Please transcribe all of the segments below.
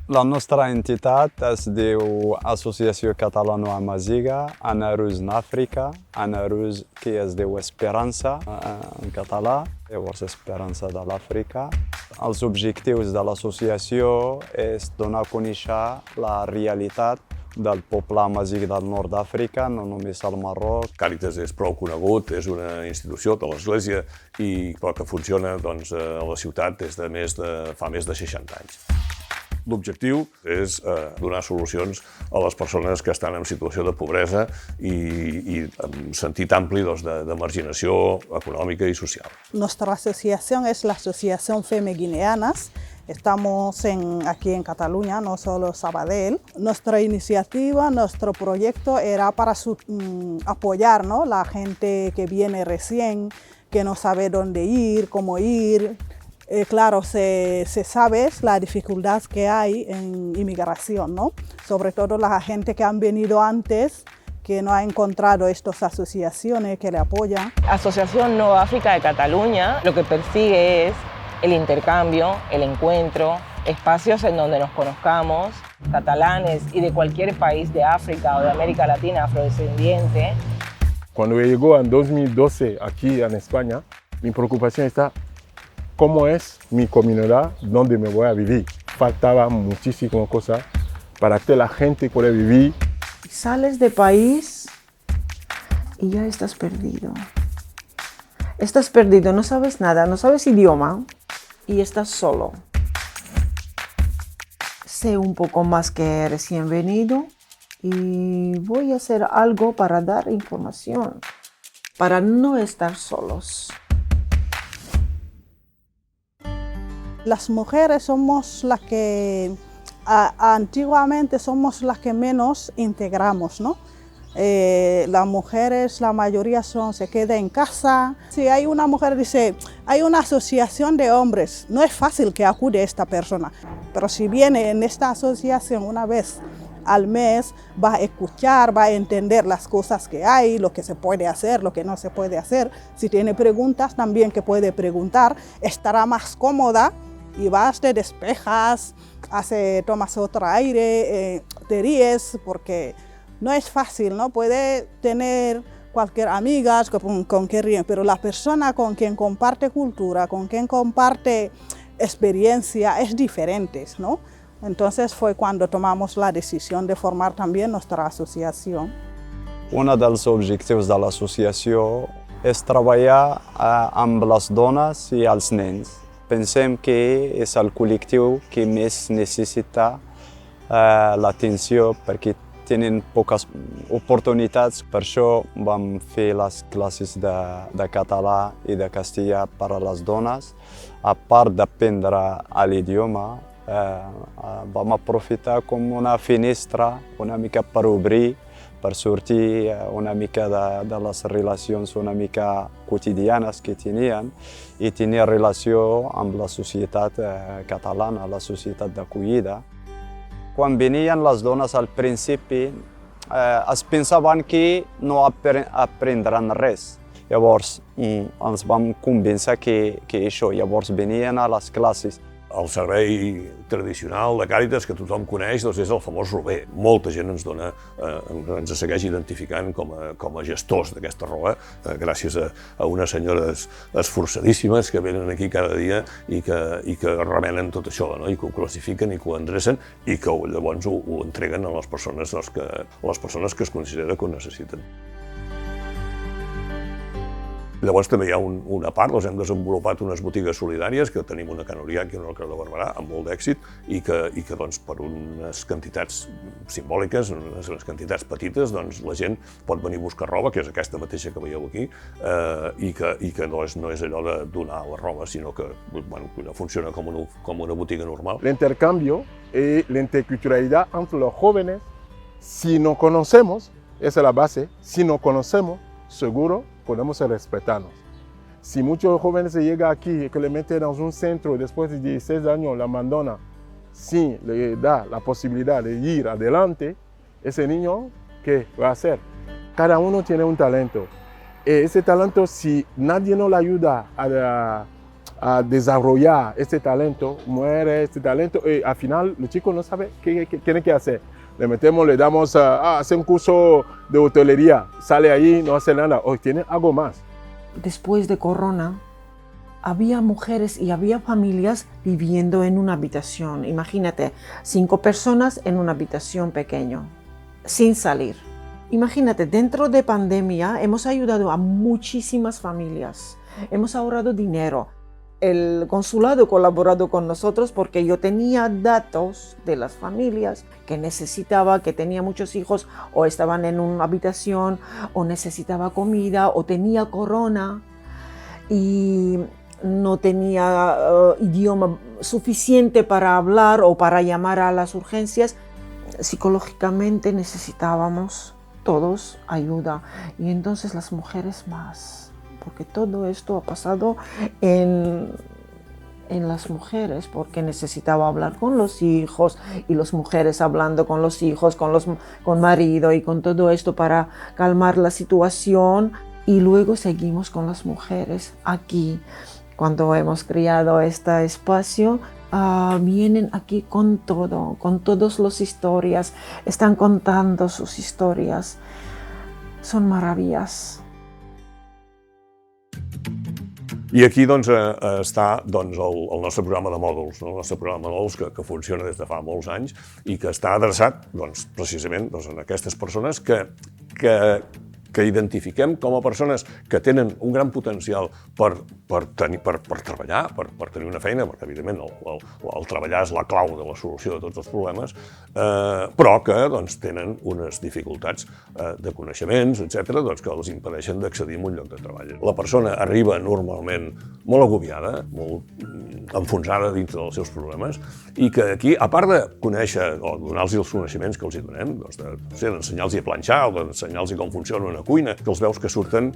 La nostra entitat es diu Associació Catalano-Amaziga, Ana Rus Nàfrica, Ana Rus que es diu Esperança en català, llavors Esperança de l'Àfrica. Els objectius de l'associació és donar a conèixer la realitat del poble amazigh del nord d'Àfrica, no només al Marroc. Càritas és prou conegut, és una institució de l'Església, però que funciona doncs, a la ciutat des de fa més de 60 anys. L'objectiu és donar solucions a les persones que estan en situació de pobresa i en sentit ampli de marginació econòmica i social. Nuestra asociación es la Asociación Feme Guineanas. Estamos aquí en Cataluña, no solo Sabadell. Nuestra iniciativa, nuestro proyecto era para apoyar, ¿no?, la gente que viene recién, que no sabe dónde ir, cómo ir. Claro, se sabe la dificultad que hay en inmigración, ¿no? Sobre todo la gente que han venido antes, que no ha encontrado estas asociaciones que le apoyan. Asociación No África de Cataluña lo que persigue es el intercambio, el encuentro, espacios en donde nos conozcamos, catalanes y de cualquier país de África o de América Latina afrodescendiente. Cuando llegó en 2012 aquí en España, mi preocupación está cómo es mi comunidad, dónde me voy a vivir. Faltaba muchísimas cosas para que la gente pueda vivir. Sales de país y ya estás perdido. Estás perdido, no sabes nada, no sabes idioma y estás solo. Sé un poco más que recién venido y voy a hacer algo para dar información, para no estar solos. Las mujeres somos las que antiguamente somos las que menos integramos, ¿no? Las mujeres, la mayoría se queda en casa. Si hay una mujer, dice, hay una asociación de hombres, no es fácil que acude esta persona, pero si viene en esta asociación una vez al mes, va a escuchar, va a entender las cosas que hay, lo que se puede hacer, lo que no se puede hacer. Si tiene preguntas también que puede preguntar, estará más cómoda y vas, te despejas, tomas otro aire, te ríes, porque no es fácil, ¿no? Puede tener cualquier amiga con que ríen, pero la persona con quien comparte cultura, con quien comparte experiencia, es diferente, ¿no? Entonces fue cuando tomamos la decisión de formar también nuestra associació. Un dels objectius de l'associació és treballar amb les dones i els nens. Pensem que és el col·lectiu que més necessita l'atenció perquè tenen poques oportunitats. Per això vam fer les classes de català i de castellà per a les dones. A part d'aprendre l'idioma, vam aprofitar com una finestra una mica per obrir, per sortir una mica de les relacions una mica quotidianes que tenien i tenir relació amb la societat catalana, la societat d'acollida. Quan venien les dones al principi es pensaven que no aprendran res. Llavors ens vam convèncer que això, llavors venien a les classes. El servei tradicional de Càritas que tothom coneix doncs és el famós rober. Molta gent ens segueix identificant com a gestors d'aquesta roba, gràcies a unes senyores esforçadíssimes que venen aquí cada dia i que remenen tot això, no? I que ho classifiquen i que ho endrecen i que llavors ho entreguen a les persones que es considera que ho necessiten. Llavors també hi ha una part, hem desenvolupat unes botigues solidàries, que tenim una a Can Uriach i una al Creu de Barberà, amb molt d'èxit, i que per unes quantitats simbòliques, unes quantitats petites, la gent pot venir a buscar roba, que és aquesta mateixa que veieu aquí, i que no és allò de donar la roba, sinó que funciona com una botiga normal. L'intercambio y la interculturalidad entre los jóvenes, si nos conocemos, esa es la base, si nos conocemos, seguro podemos respetarnos. Si muchos jóvenes se llegan aquí y que le meten en un centro después de 16 años, la abandonan, sin le da la posibilidad de ir adelante, ese niño, ¿qué va a hacer? Cada uno tiene un talento. Ese talento, si nadie no le ayuda a desarrollar este talento, muere este talento y al final el chico no sabe qué tiene que hacer. Le metemos, le damos a hacer un curso de hotelería, sale ahí, no hace nada, hoy tiene algo más. Después de Corona, había mujeres y había familias viviendo en una habitación. Imagínate, 5 personas en una habitación pequeña, sin salir. Imagínate, dentro de pandemia hemos ayudado a muchísimas familias, hemos ahorrado dinero. El consulado ha colaborado con nosotros porque yo tenía datos de las familias que necesitaba, que tenía muchos hijos o estaban en una habitación o necesitaba comida o tenía corona y no tenía idioma suficiente para hablar o para llamar a las urgencias. Psicológicamente necesitábamos todos ayuda y entonces las mujeres más, porque todo esto ha pasado en las mujeres, porque necesitaba hablar con los hijos y las mujeres hablando con los hijos, con marido y con todo esto para calmar la situación. Y luego seguimos con las mujeres aquí. Cuando hemos creado este espacio, vienen aquí con todo, con todas las historias, están contando sus historias. Són meravilles. I aquí doncs, està doncs, el nostre programa de mòduls, no? El nostre programa de mòduls que funciona des de fa molts anys i que està adreçat doncs, precisament doncs, a aquestes persones que identifiquem com a persones que tenen un gran potencial per treballar, per tenir una feina, perquè evidentment el treballar és la clau de la solució de tots els problemes, però que doncs, tenen unes dificultats de coneixements, etc., doncs, que els impedeixen d'accedir a un lloc de treball. La persona arriba normalment molt agobiada, molt enfonsada dintre dels seus problemes, i que aquí, a part de conèixer o donar-los els coneixements que els hi donem, doncs, d'ensenyar-los a planxar o d'ensenyar-los com funciona una cuina, que els veus que surten,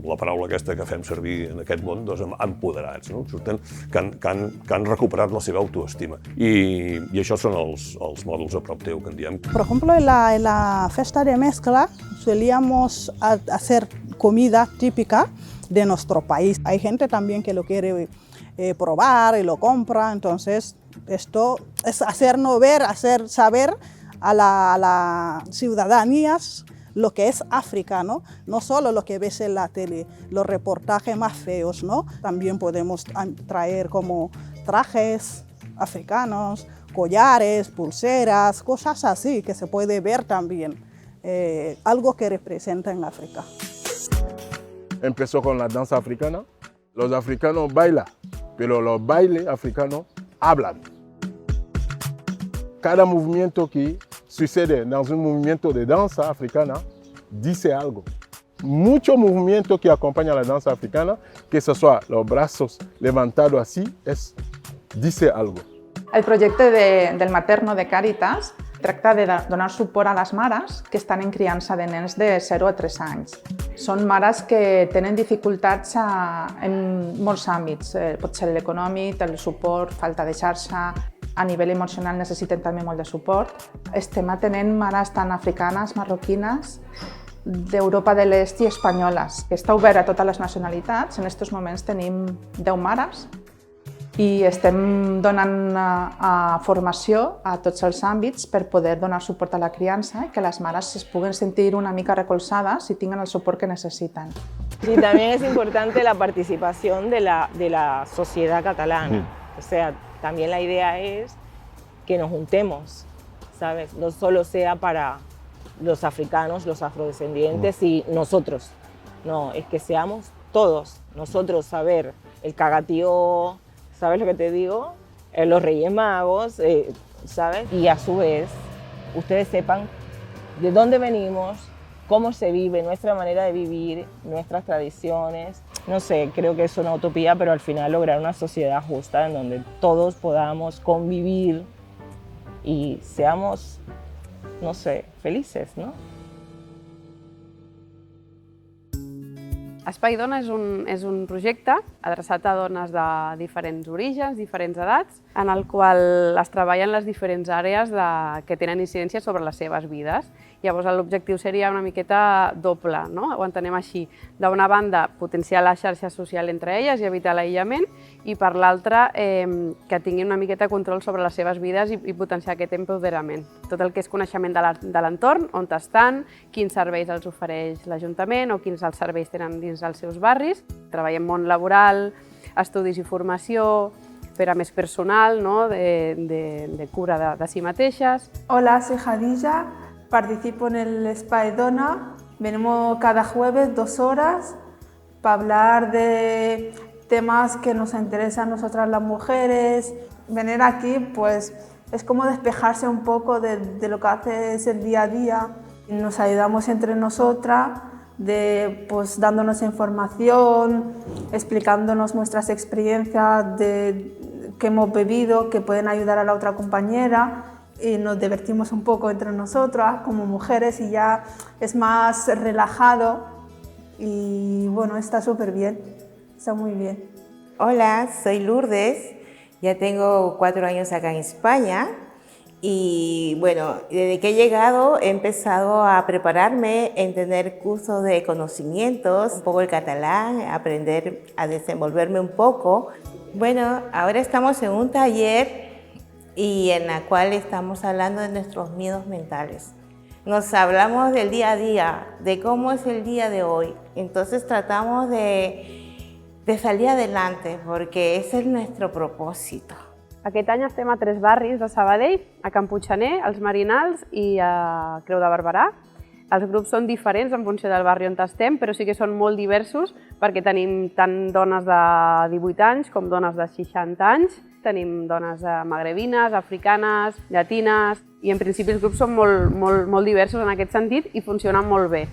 la paraula aquesta que fem servir en aquest món, doncs empoderats, no? Surten que han recuperat la seva autoestima. I això són els mòduls a prop teu que en diem. Por ejemplo, en la festa de mezcla solíamos hacer comida típica de nuestro país. Hay gente también que lo quiere probar y lo compra, entonces esto es hacernos ver, hacer saber a las ciudadanías lo que es África, ¿no? No solo lo que ves en la tele, los reportajes más feos, ¿no? También podemos traer como trajes africanos, collares, pulseras, cosas así que se puede ver también, algo que representa en África. Empezó con la danza africana. Los africanos bailan, pero los bailes africanos hablan. Cada movimiento que sucede en un movimiento de danza africana dice algo. Mucho movimiento que acompaña la danza africana, que ce soit los brazos levantados así, dice algo. El projecte del Materno de Càritas tracta de donar suport a les mares que estan en criança de nens de 0 a 3 anys. Són mares que tenen dificultats en molts àmbits. Pot ser l'econòmic, el suport, falta de xarxa. A nivell emocional necessiten també molt de suport. Estem atenent mares tant africanes, marroquines, d'Europa de l'Est i espanyoles, que està obert a totes les nacionalitats. En aquests moments tenim 10 mares i estem donant formació a tots els àmbits per poder donar suport a la criança i que les mares es puguen sentir una mica recolzades i tinguin el suport que necessiten. Y también es importante la participación de la sociedad catalana. O sea, también la idea es que nos juntemos, ¿sabes? No solo sea para los africanos, los afrodescendientes y nosotros. No, es que seamos todos. Nosotros saber el cagatío, ¿sabes lo que te digo? Los Reyes Magos, ¿sabes? Y a su vez, ustedes sepan de dónde venimos, cómo se vive, nuestra manera de vivir, nuestras tradiciones. No sé, creo que es una utopía, pero al final lograr una sociedad justa en donde todos podamos convivir y seamos, no sé, felices, ¿no? Espai Dona és un projecte adreçat a dones de diferents orígens, diferents edats, en el qual es treballen les diferents àrees que tenen incidència sobre les seves vides Llavors l'objectiu seria una miqueta doble, no? Ho entenem així. D'una banda, potenciar la xarxa social entre elles i evitar l'aïllament, i per l'altra, que tinguin una miqueta control sobre les seves vides i potenciar aquest empoderament. Tot el que és coneixement de l'entorn, on estan, quins serveis els ofereix l'Ajuntament o quins els serveis tenen dins dels seus barris. Treballem món laboral, estudis i formació, per a més personal, no? de cura de si mateixes. Hola, soy Jadilla, participo en el Spa Dona. Venimos cada jueves 2 horas para hablar de temas que nos interesan a nosotras las mujeres. Venir aquí pues es como despejarse un poco de lo que haces el día a día. Nos ayudamos entre nosotras, pues dándonos información, explicándonos nuestras experiencias que hemos vivido, que pueden ayudar a la otra compañera, y nos divertimos un poco entre nosotras como mujeres y ya es más relajado y bueno, está súper bien, está muy bien. Hola, soy Lourdes, ya tengo 4 años acá en España y bueno, desde que he llegado he empezado a prepararme en tener cursos de conocimientos, un poco el catalán, aprender a desenvolverme un poco. Bueno, ahora estamos en un taller y en la cual estamos hablando de nuestros miedos mentales. Nos hablamos del día a día, de cómo es el día de hoy. Entonces tratamos de salir adelante porque ese es nuestro propósito. Aquest any estem a 3 barris de Sabadell, a Can Puiggener, als Marinals i a Creu de Barberà. Els grups són diferents en funció del barri on estem, però sí que són molt diversos perquè tenim tant dones de 18 anys com dones de 60 anys. Tenim dones magrebines, africanes, llatines i en principi els grups són molt diversos en aquest sentit i funcionen molt bé.